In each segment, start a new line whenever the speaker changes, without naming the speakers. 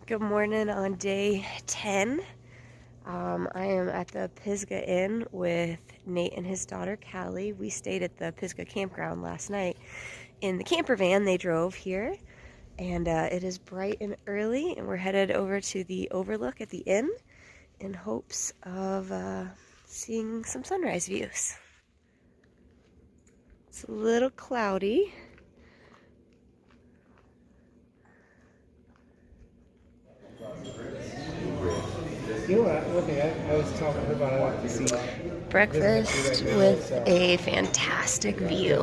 Good morning on day 10. I am at the Pisgah Inn with Nate and his daughter Callie. We stayed at the Pisgah Campground last night in the camper van they drove here, and it is bright and early, and we're headed over to the overlook at the inn in hopes of seeing some sunrise views. It's a little cloudy.
You know what? One thing I was talking about, I like to see
Breakfast with a fantastic view.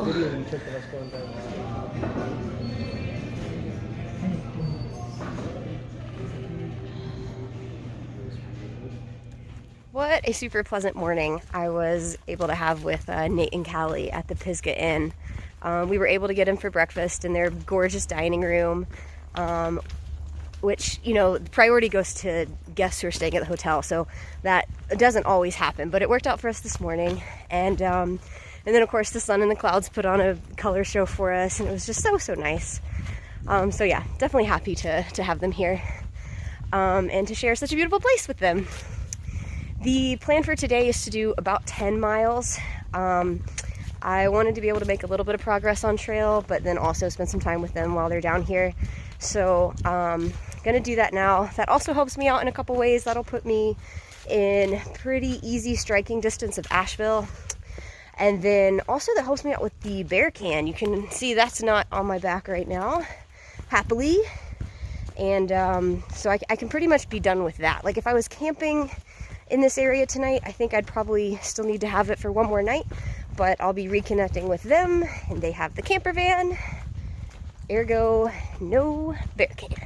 What a super pleasant morning I was able to have with Nate and Callie at the Pisgah Inn. We were able to get in for breakfast in their gorgeous dining room, which, you know, priority goes to guests who are staying at the hotel, so that doesn't always happen, but it worked out for us this morning. And then of course the sun and the clouds put on a color show for us, and it was just so nice. So yeah, definitely happy to have them here and to share such a beautiful place with them. The plan for today is to do about 10 miles. I wanted to be able to make a little bit of progress on trail, but then also spend some time with them while they're down here. So gonna do that now. That also helps me out in a couple ways. That'll put me in pretty easy striking distance of Asheville. And then also that helps me out with the bear can. You can see that's not on my back right now, happily. And so I can pretty much be done with that. Like if I was camping in this area tonight, I think I'd probably still need to have it for one more night, but I'll be reconnecting with them, and they have the camper van, ergo no bear can.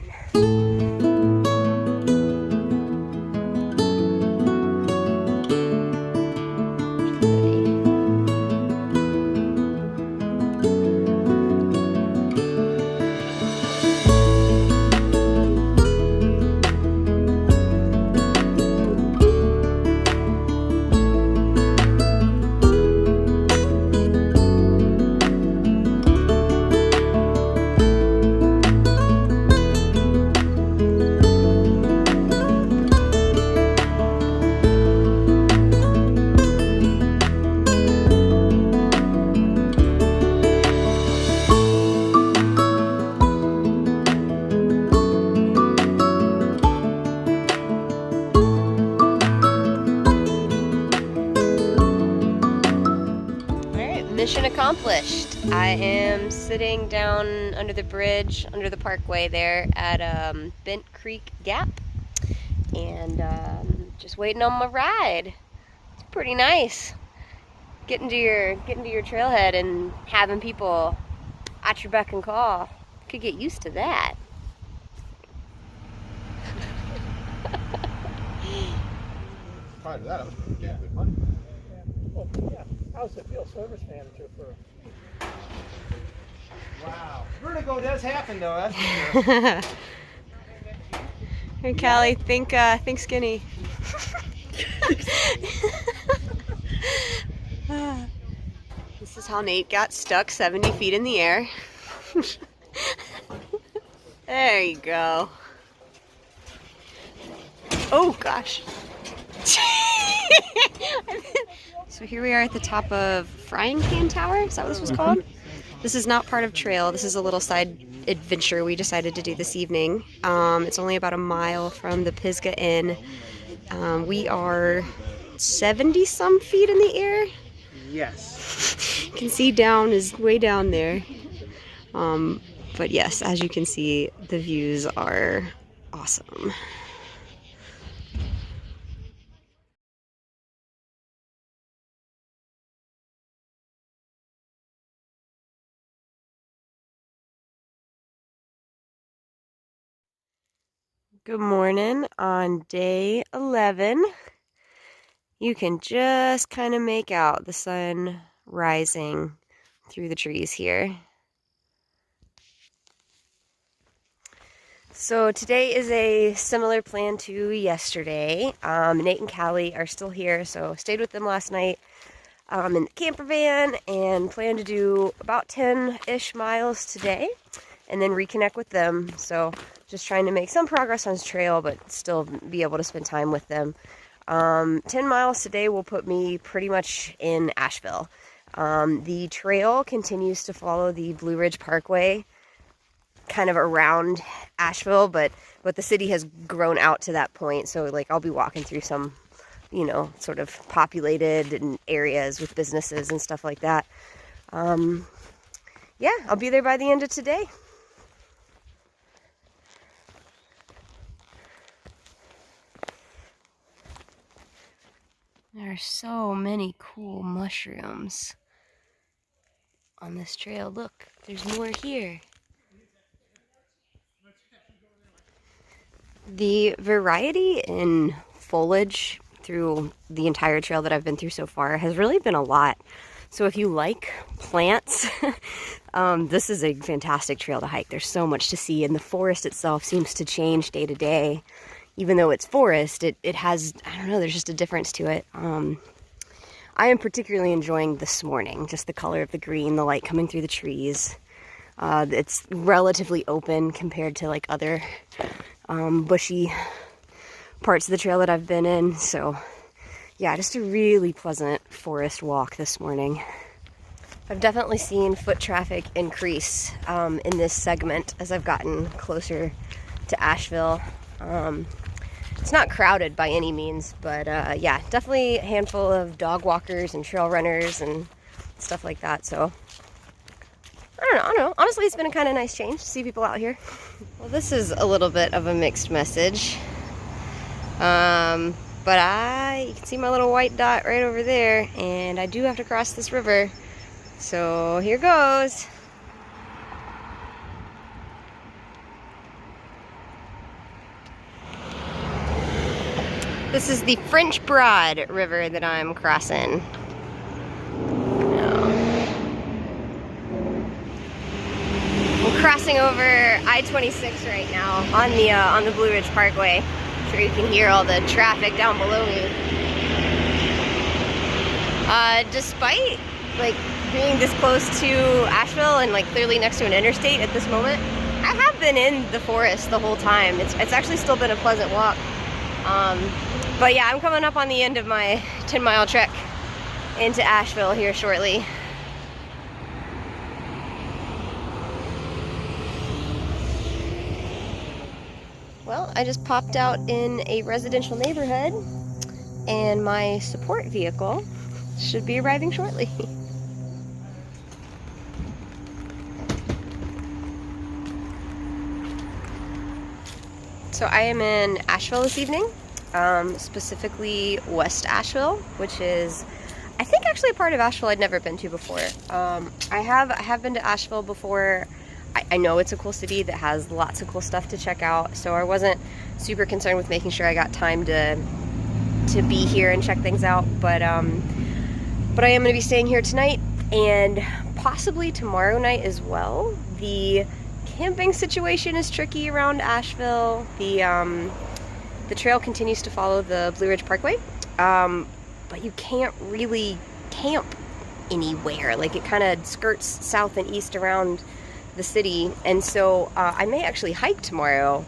Mission accomplished. I am sitting down under the bridge, under the parkway there at Bent Creek Gap, and just waiting on my ride. It's pretty nice. Getting to your trailhead and having people at your beck and call. Could get used to that.
Prior to that, I was getting good money.
Oh, yeah. I was the field service manager for. Wow. Vertigo does happen though, that's for sure.
Hey, Callie, think skinny. This is how Nate got stuck 70 feet in the air. There you go. Oh gosh. So here we are at the top of Frying Pan Tower. Is that what this was called? This is not part of trail. This is a little side adventure we decided to do this evening. It's only about a mile from the Pisgah Inn. We are 70 some feet in the air.
Yes.
You can see down is way down there. But yes, as you can see, the views are awesome. Good morning on day 11. You can just kind of make out the sun rising through the trees here. So today is a similar plan to yesterday. Nate and Callie are still here, so stayed with them last night in the camper van and plan to do about 10-ish miles today and then reconnect with them. So just trying to make some progress on this trail, but still be able to spend time with them. 10 miles today will put me pretty much in Asheville. The trail continues to follow the Blue Ridge Parkway kind of around Asheville, but the city has grown out to that point. So like I'll be walking through some, you know, sort of populated areas with businesses and stuff like that. Yeah, I'll be there by the end of today. There are so many cool mushrooms on this trail. Look, there's more here. The variety in foliage through the entire trail that I've been through so far has really been a lot. So if you like plants, this is a fantastic trail to hike. There's so much to see, and the forest itself seems to change day to day. Even though it's forest, it has, I don't know, there's just a difference to it. I am particularly enjoying this morning, just the color of the green, the light coming through the trees. It's relatively open compared to like other bushy parts of the trail that I've been in. So yeah, just a really pleasant forest walk this morning. I've definitely seen foot traffic increase in this segment as I've gotten closer to Asheville. It's not crowded by any means, but yeah, definitely a handful of dog walkers and trail runners and stuff like that. So I don't know. Honestly, it's been a kind of nice change to see people out here. Well, this is a little bit of a mixed message. But you can see my little white dot right over there, and I do have to cross this river. So here goes. This is the French Broad River that I'm crossing. I'm crossing over I-26 right now on the Blue Ridge Parkway. I'm sure you can hear all the traffic down below me. Despite like being this close to Asheville and like clearly next to an interstate at this moment, I have been in the forest the whole time. It's actually still been a pleasant walk. But yeah, I'm coming up on the end of my 10-mile trek into Asheville here shortly. Well, I just popped out in a residential neighborhood, and my support vehicle should be arriving shortly. So I am in Asheville this evening. Specifically West Asheville, which is, I think, actually a part of Asheville I'd never been to before. I have been to Asheville before. I know it's a cool city that has lots of cool stuff to check out, so I wasn't super concerned with making sure I got time to be here and check things out. But I am going to be staying here tonight and possibly tomorrow night as well. The camping situation is tricky around Asheville. The trail continues to follow the Blue Ridge Parkway, but you can't really camp anywhere. Like, it kind of skirts south and east around the city, and so I may actually hike tomorrow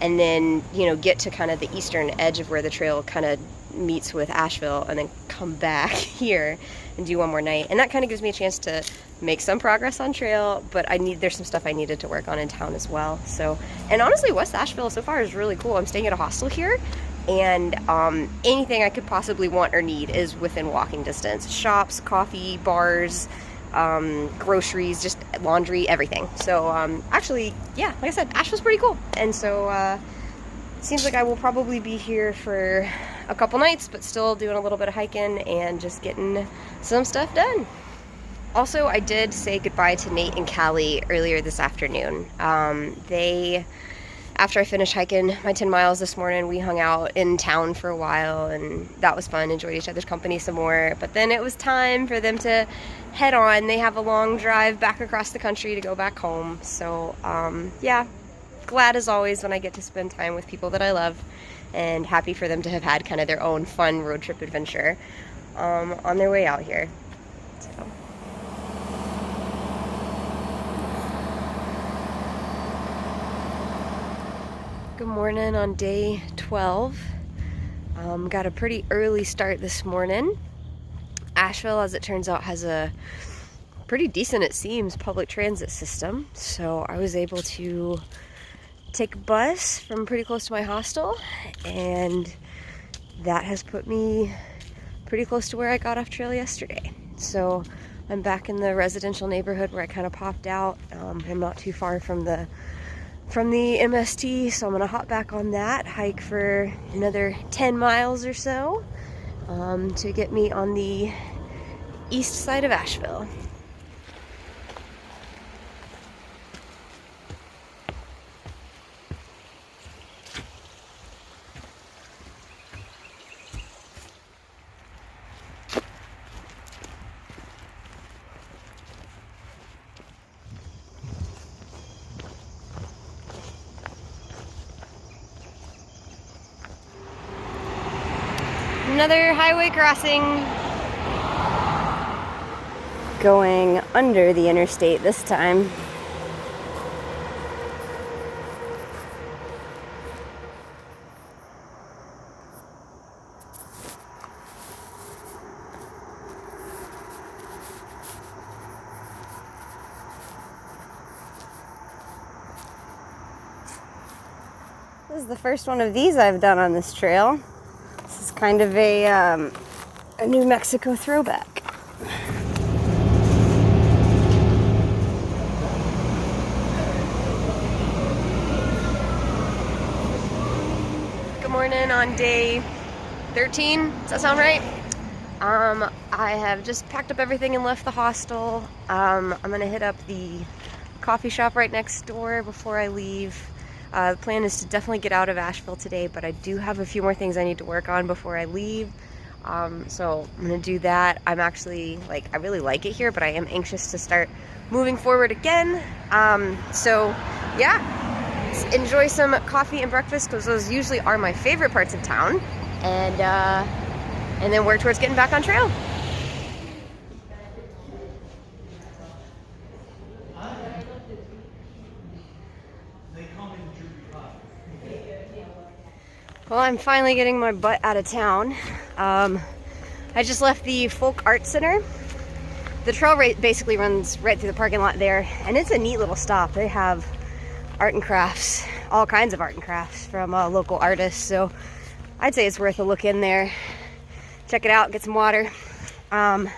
and then, you know, get to kind of the eastern edge of where the trail kind of meets with Asheville and then come back here and do one more night. And that kind of gives me a chance to make some progress on trail, but there's some stuff I needed to work on in town as well. So, and honestly, West Asheville so far is really cool. I'm staying at a hostel here, and anything I could possibly want or need is within walking distance. Shops, coffee, bars, groceries, just laundry, everything. So actually, yeah, like I said, Asheville's pretty cool. And so it seems like I will probably be here for a couple nights, but still doing a little bit of hiking and just getting some stuff done. Also, I did say goodbye to Nate and Callie earlier this afternoon. After I finished hiking my 10 miles this morning, we hung out in town for a while, and that was fun. Enjoyed each other's company some more. But then it was time for them to head on. They have a long drive back across the country to go back home. So, yeah, glad as always when I get to spend time with people that I love, and happy for them to have had kind of their own fun road trip adventure on their way out here. So. morning on day 12. Got a pretty early start this morning. Asheville, as it turns out, has a pretty decent, it seems, public transit system. So I was able to take a bus from pretty close to my hostel, and that has put me pretty close to where I got off trail yesterday. So I'm back in the residential neighborhood where I kind of popped out. I'm not too far from the MST, so I'm gonna hop back on that, hike for another 10 miles or so to get me on the east side of Asheville. Another highway crossing. Going under the interstate this time. This is the first one of these I've done on this trail. This is kind of a New Mexico throwback. Good morning on day 13. Does that sound right? I have just packed up everything and left the hostel. I'm gonna hit up the coffee shop right next door before I leave. The plan is to definitely get out of Asheville today, but I do have a few more things I need to work on before I leave. So I'm gonna do that. I'm actually, I really like it here, but I am anxious to start moving forward again. So yeah, enjoy some coffee and breakfast, because those usually are my favorite parts of town, and then work towards getting back on trail. Well, I'm finally getting my butt out of town. I just left the Folk Art Center. The trail basically runs right through the parking lot there, and it's a neat little stop. They have art and crafts, all kinds of art and crafts from local artists, so I'd say it's worth a look in there. Check it out, get some water. And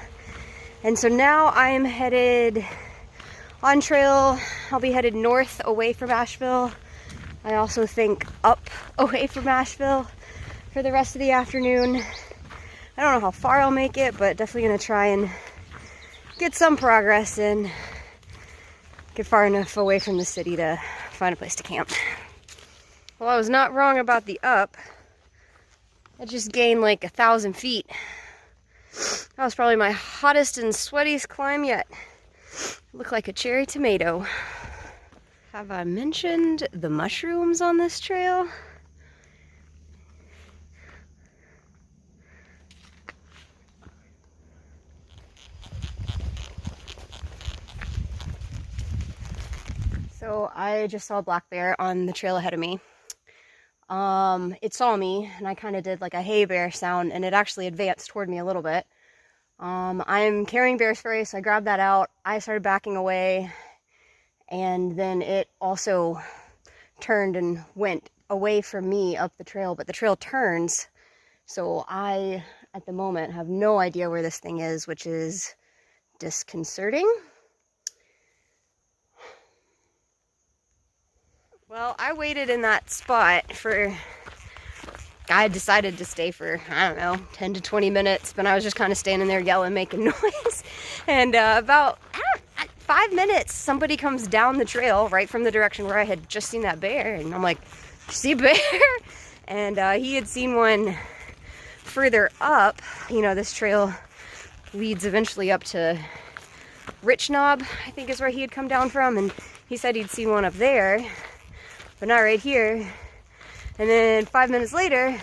so now I am headed on trail. I'll be headed north away from Asheville. I also think up away from Asheville for the rest of the afternoon. I don't know how far I'll make it, but definitely gonna try and get some progress in, get far enough away from the city to find a place to camp. Well, I was not wrong about the up. I just gained like 1,000 feet. That was probably my hottest and sweatiest climb yet. Looked like a cherry tomato. Have I mentioned the mushrooms on this trail? So I just saw a black bear on the trail ahead of me. It saw me, and I kind of did like a hey bear sound, and it actually advanced toward me a little bit. I'm carrying bear spray, so I grabbed that out. I started backing away, and then it also turned and went away from me up the trail, but the trail turns, so I, at the moment, have no idea where this thing is, which is disconcerting. Well, I waited in that spot for, I decided to stay for, I don't know, 10 to 20 minutes, but I was just kind of standing there yelling, making noise, and about 5 minutes, somebody comes down the trail right from the direction where I had just seen that bear, and I'm like, see a bear? And he had seen one further up. You know, this trail leads eventually up to Rich Knob, I think is where he had come down from, and he said he'd seen one up there, but not right here. And then 5 minutes later,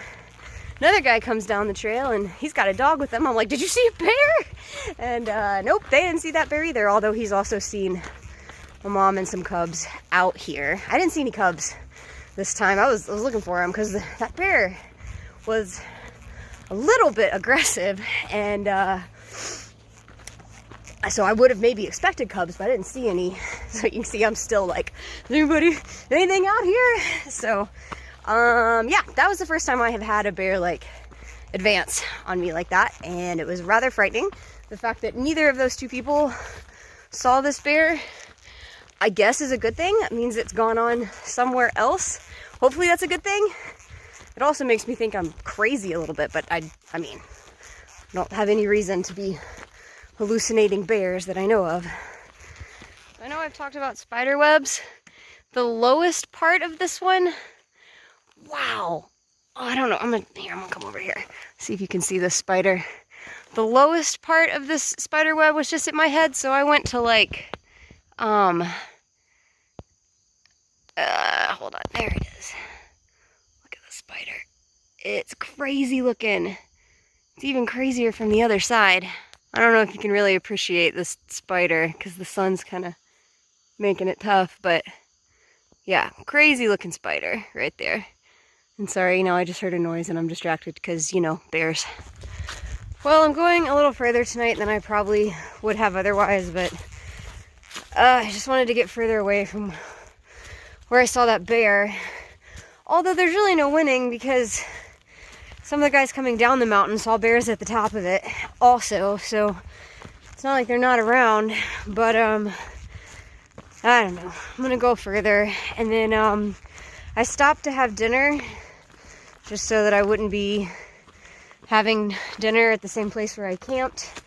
another guy comes down the trail, and he's got a dog with him. I'm like, did you see a bear? And nope, they didn't see that bear either, although he's also seen a mom and some cubs out here. I didn't see any cubs. this time. I was looking for him because that bear was a little bit aggressive, and so I would have maybe expected cubs, but I didn't see any. So you can see I'm still like, anything out here? So yeah, that was the first time I have had a bear like advance on me like that, and it was rather frightening. The fact that neither of those two people saw this bear, I guess, is a good thing. That means it's gone on somewhere else. Hopefully that's a good thing. It also makes me think I'm crazy a little bit, but I mean, I don't have any reason to be hallucinating bears that I know of. I know I've talked about spider webs. The lowest part of this one, wow. Oh, I don't know. I'm gonna come over here. See if you can see this spider. The lowest part of this spider web was just at my head, so I went to like, hold on, there it is. Look at the spider. It's crazy looking. It's even crazier from the other side. I don't know if you can really appreciate this spider because the sun's kind of making it tough, but yeah, crazy looking spider right there. And sorry, I just heard a noise and I'm distracted because, bears. Well, I'm going a little further tonight than I probably would have otherwise, but I just wanted to get further away from where I saw that bear. Although there's really no winning because some of the guys coming down the mountain saw bears at the top of it also, so it's not like they're not around, but I don't know. I'm gonna go further, and then I stopped to have dinner just so that I wouldn't be having dinner at the same place where I camped.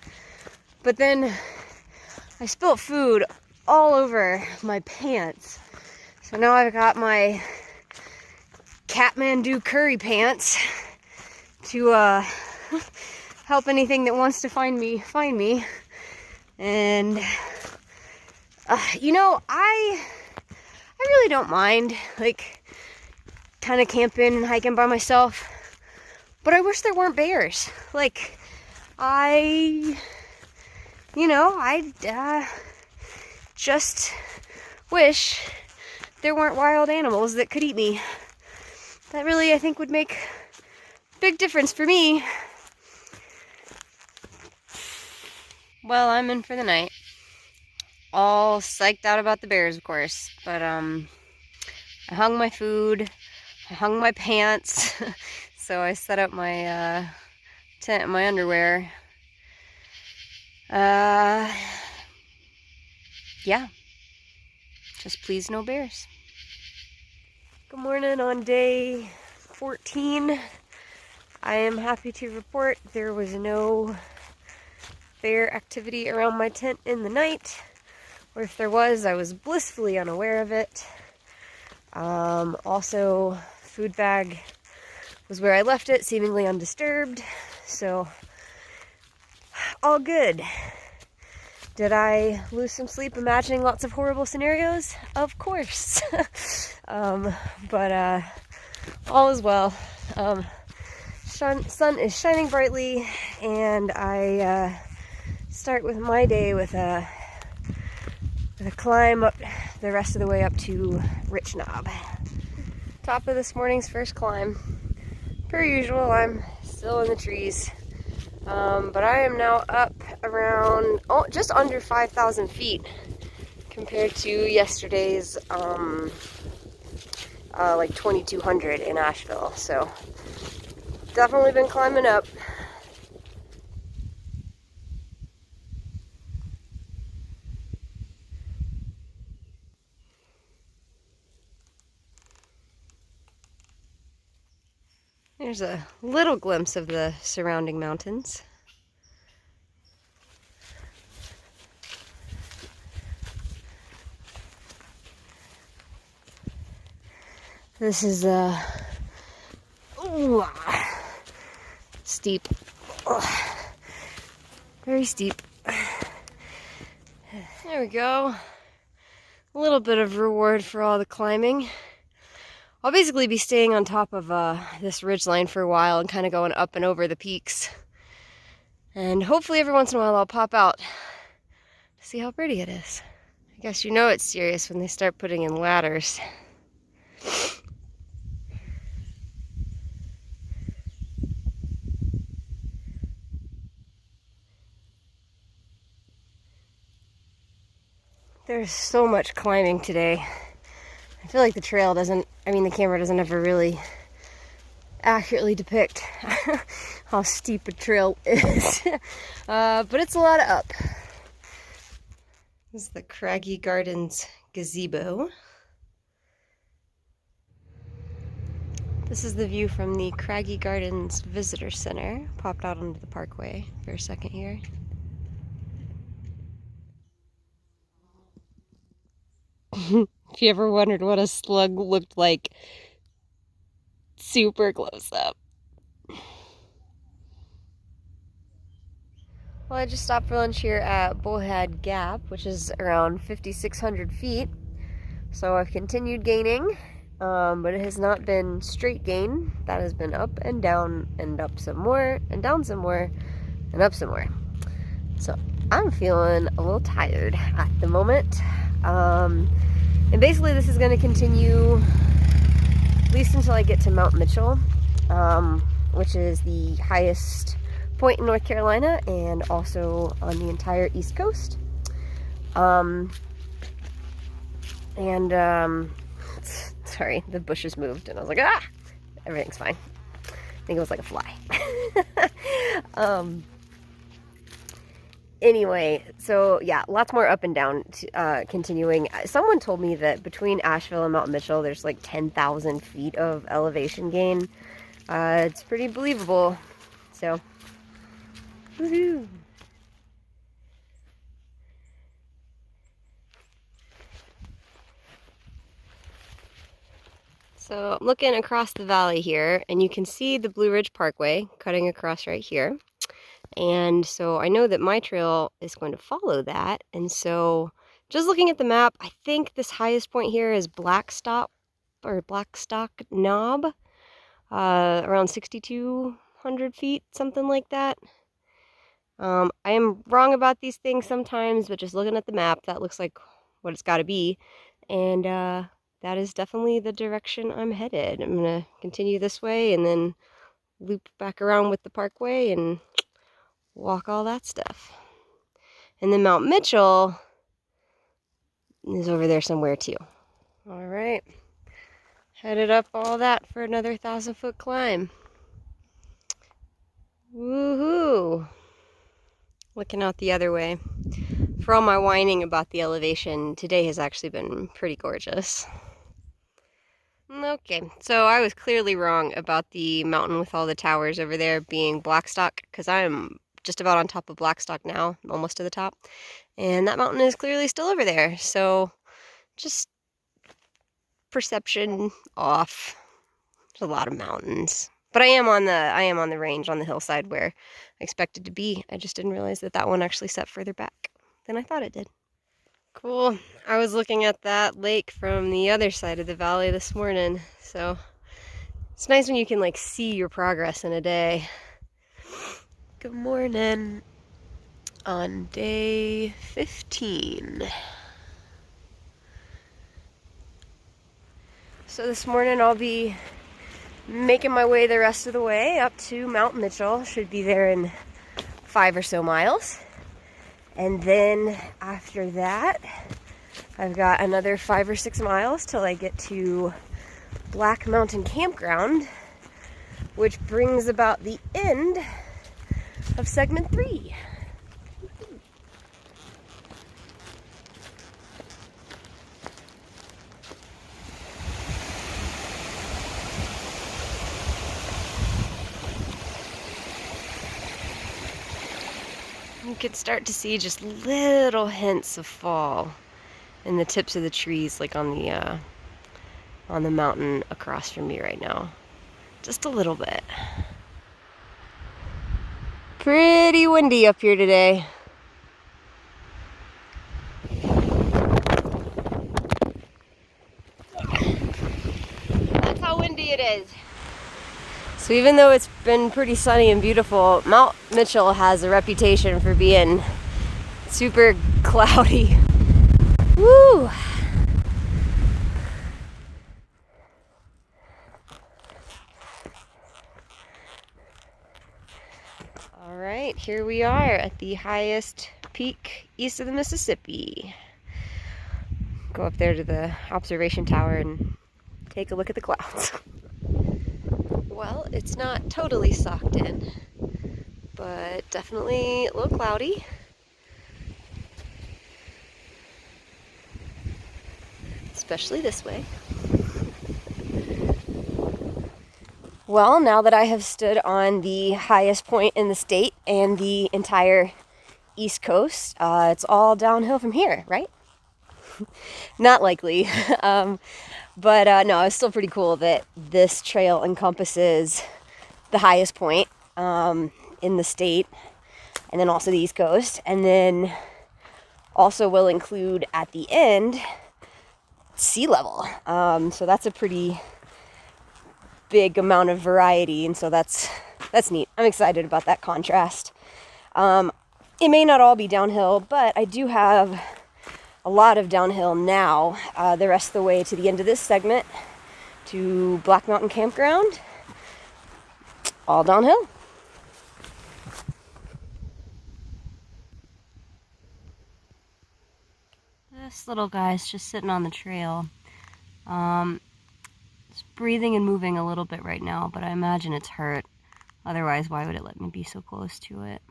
But then I spilt food all over my pants. So now I've got my Kathmandu curry pants to help anything that wants to find me. And I really don't mind like kind of camping and hiking by myself, but I wish there weren't bears. Like I just wish there weren't wild animals that could eat me. That really, I think, would make a big difference for me. Well, I'm in for the night. All psyched out about the bears, of course, but I hung my food, I hung my pants, so I set up my tent and my underwear. Yeah, just please no bears. Good morning on day 14. I am happy to report there was no bear activity around my tent in the night, or if there was, I was blissfully unaware of it. Also, food bag was where I left it, seemingly undisturbed, so all good. Did I lose some sleep imagining lots of horrible scenarios? Of course. But all is well. Sun is shining brightly, and I start with my day with a climb up the rest of the way up to Rich Knob. Top of this morning's first climb. Per usual, I'm still in the trees. But I am now up around, just under 5,000 feet compared to yesterday's, like 2,200 in Asheville. So, definitely been climbing up. There's a little glimpse of the surrounding mountains. This is steep. Very steep. There we go. A little bit of reward for all the climbing. I'll basically be staying on top of this ridgeline for a while and kind of going up and over the peaks. And hopefully every once in a while I'll pop out to see how pretty it is. I guess you know it's serious when they start putting in ladders. There's so much climbing today. I feel like the trail doesn't, the camera doesn't ever really accurately depict how steep a trail is. But it's a lot of up. This is the Craggy Gardens gazebo. This is the view from the Craggy Gardens Visitor Center. Popped out onto the parkway for a second here. If you ever wondered what a slug looked like, super close up. Well, I just stopped for lunch here at Bullhead Gap, which is around 5,600 feet. So I've continued gaining, but it has not been straight gain. That has been up and down and up some more and down some more and up some more. So I'm feeling a little tired at the moment. And basically this is going to continue at least until I get to Mount Mitchell, which is the highest point in North Carolina and also on the entire East Coast. Sorry, the bushes moved and I was like, ah, everything's fine. I think it was like a fly. Anyway, so yeah, lots more up and down continuing. Someone told me that between Asheville and Mount Mitchell, there's like 10,000 feet of elevation gain. It's pretty believable. So, woohoo! So I'm looking across the valley here, and you can see the Blue Ridge Parkway cutting across right here. And so I know that my trail is going to follow that. And so just looking at the map, I think this highest point here is Blackstock Knob, around 6,200 feet, something like that. I am wrong about these things sometimes, but just looking at the map, that looks like what it's got to be. And that is definitely the direction I'm headed. I'm going to continue this way and then loop back around with the parkway and walk all that stuff. And then Mount Mitchell is over there somewhere too. All right, headed up all that for another 1,000-foot climb. Woohoo! Looking out the other way. For all my whining about the elevation, today has actually been pretty gorgeous. Okay, so I was clearly wrong about the mountain with all the towers over there being Blackstock, because I'm just about on top of Blackstock now, almost to the top. And that mountain is clearly still over there, so just perception off. There's a lot of mountains. But I am on the range on the hillside where I expected to be. I just didn't realize that that one actually set further back than I thought it did. Cool. I was looking at that lake from the other side of the valley this morning, so it's nice when you can like see your progress in a day. Good morning on day 15. So this morning I'll be making my way the rest of the way up to Mount Mitchell. Should be there in 5 or so miles. And then after that, I've got another 5 or 6 miles till I get to Black Mountain Campground, which brings about the end of segment 3. You can start to see just little hints of fall in the tips of the trees, like on the mountain across from me right now. Just a little bit. Pretty windy up here today. That's how windy it is. So even though it's been pretty sunny and beautiful, Mount Mitchell has a reputation for being super cloudy. Woo! All right, here we are at the highest peak east of the Mississippi. go up there to the observation tower and take a look at the clouds. Well, it's not totally socked in, but definitely a little cloudy. Especially this way. Well, now that I have stood on the highest point in the state and the entire East Coast, it's all downhill from here, right? Not likely. But no, it's still pretty cool that this trail encompasses the highest point in the state, and then also the East Coast, and then also will include at the end sea level. So that's a pretty big amount of variety, and so that's neat. I'm excited about that contrast. It may not all be downhill, but I do have a lot of downhill now, the rest of the way to the end of this segment to Black Mountain Campground. All downhill. This little guy's just sitting on the trail. It's breathing and moving a little bit right now, but I imagine it's hurt. Otherwise, why would it let me be so close to it?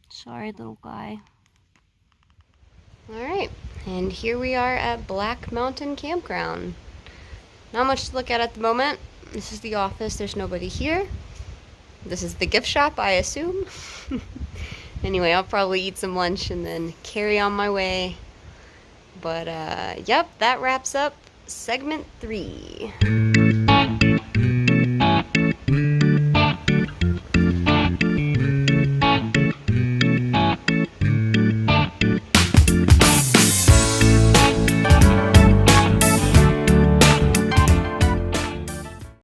Sorry, little guy. Alright, and here we are at Black Mountain Campground. Not much to look at the moment. This is the office, there's nobody here. This is the gift shop, I assume. Anyway, I'll probably eat some lunch and then carry on my way. But, yep, that wraps up segment 3.